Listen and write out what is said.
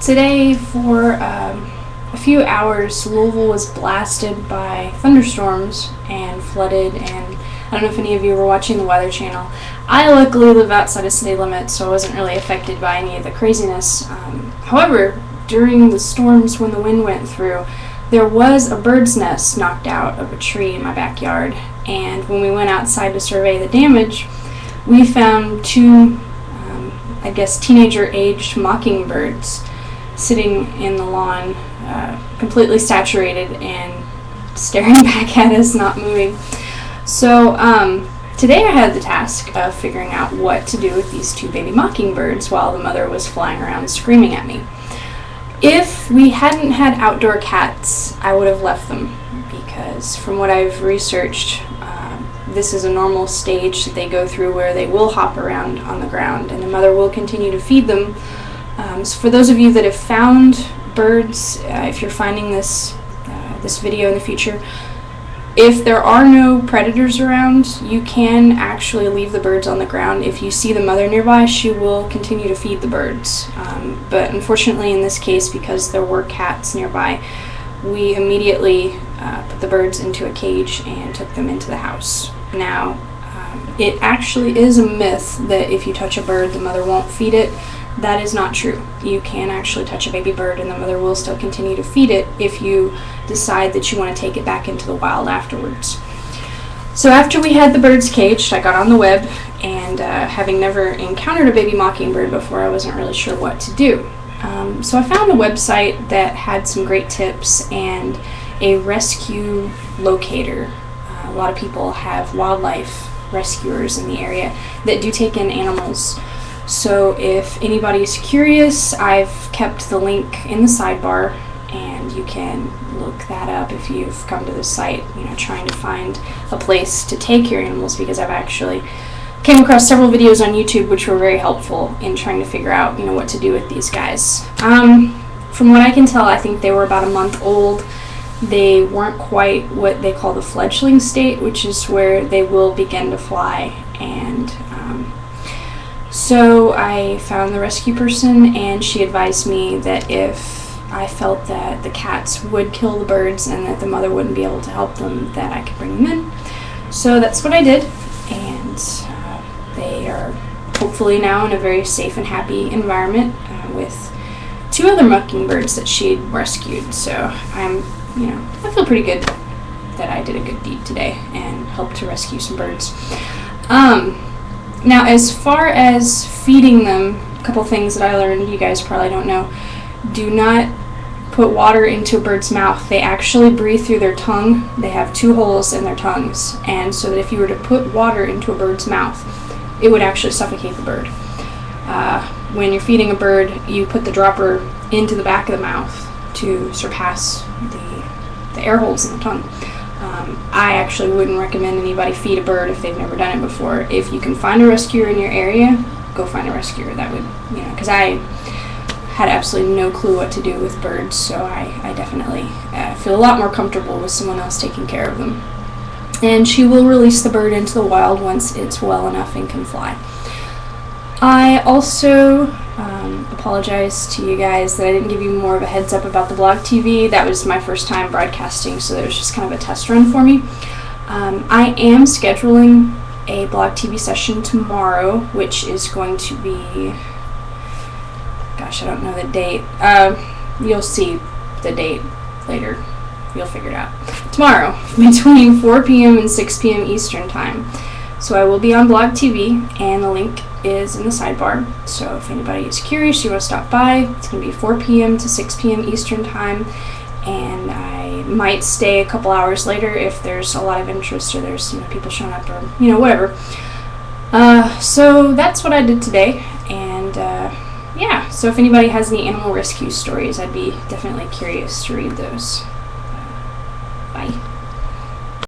Today, for a few hours, Louisville was blasted by thunderstorms and flooded, and I don't know if any of you were watching the Weather Channel. I luckily live outside of city limits, so I wasn't really affected by any of the craziness. However, during the storms, when the wind went through, there was a bird's nest knocked out of a tree in my backyard, and when we went outside to survey the damage, we found two, I guess, teenager-aged mockingbirds sitting in the lawn, completely saturated and staring back at us, not moving. So today I had the task of figuring out what to do with these two baby mockingbirds while the mother was flying around screaming at me. If we hadn't had outdoor cats, I would have left them, because from what I've researched, this is a normal stage that they go through where they will hop around on the ground and the mother will continue to feed them. So for those of you that have found birds, if you're finding this video in the future, if there are no predators around, you can actually leave the birds on the ground. If you see the mother nearby, she will continue to feed the birds. But unfortunately in this case, because there were cats nearby, we immediately put the birds into a cage and took them into the house. Now, it actually is a myth that if you touch a bird, the mother won't feed it. That is not true. You can actually touch a baby bird and the mother will still continue to feed it if you decide that you want to take it back into the wild afterwards. So after we had the birds caged, I got on the web, and having never encountered a baby mockingbird before, I wasn't really sure what to do. So I found a website that had some great tips and a rescue locator. A lot of people have wildlife rescuers in the area that do take in animals. So if anybody's curious, I've kept the link in the sidebar, and you can look that up if you've come to the site, trying to find a place to take your animals, because I've actually came across several videos on YouTube which were very helpful in trying to figure out, what to do with these guys. From what I can tell, I think they were about a month old. They weren't quite what they call the fledgling state, which is where they will begin to fly. And so I found the rescue person, and she advised me that if I felt that the cats would kill the birds and that the mother wouldn't be able to help them, that I could bring them in. So that's what I did, and they are hopefully now in a very safe and happy environment with two other mockingbirds that she had rescued. So I feel pretty good that I did a good deed today and helped to rescue some birds. Now, as far as feeding them, a couple things that I learned you guys probably don't know. Do not put water into a bird's mouth. They actually breathe through their tongue. They have two holes in their tongues, and so that if you were to put water into a bird's mouth, it would actually suffocate the bird. When you're feeding a bird, you put the dropper into the back of the mouth to surpass the air holes in the tongue. I actually wouldn't recommend anybody feed a bird if they've never done it before. If you can find a rescuer in your area, go find a rescuer. That would, because I had absolutely no clue what to do with birds, so I definitely feel a lot more comfortable with someone else taking care of them. And she will release the bird into the wild once it's well enough and can fly. I also apologize to you guys that I didn't give you more of a heads up about the Blogtv. That was my first time broadcasting, so that was just kind of a test run for me. I am scheduling a Blogtv session tomorrow, which is going to be, gosh, I don't know the date. You'll see the date later. You'll figure it out. Tomorrow, between 4 p.m. and 6 p.m. Eastern Time. So I will be on Blogtv, and the link is in the sidebar. So if anybody is curious, you want to stop by, it's going to be 4 p.m. to 6 p.m. Eastern Time, and I might stay a couple hours later if there's a lot of interest or there's people showing up or whatever. So that's what I did today, and yeah. So if anybody has any animal rescue stories, I'd be definitely curious to read those. Bye.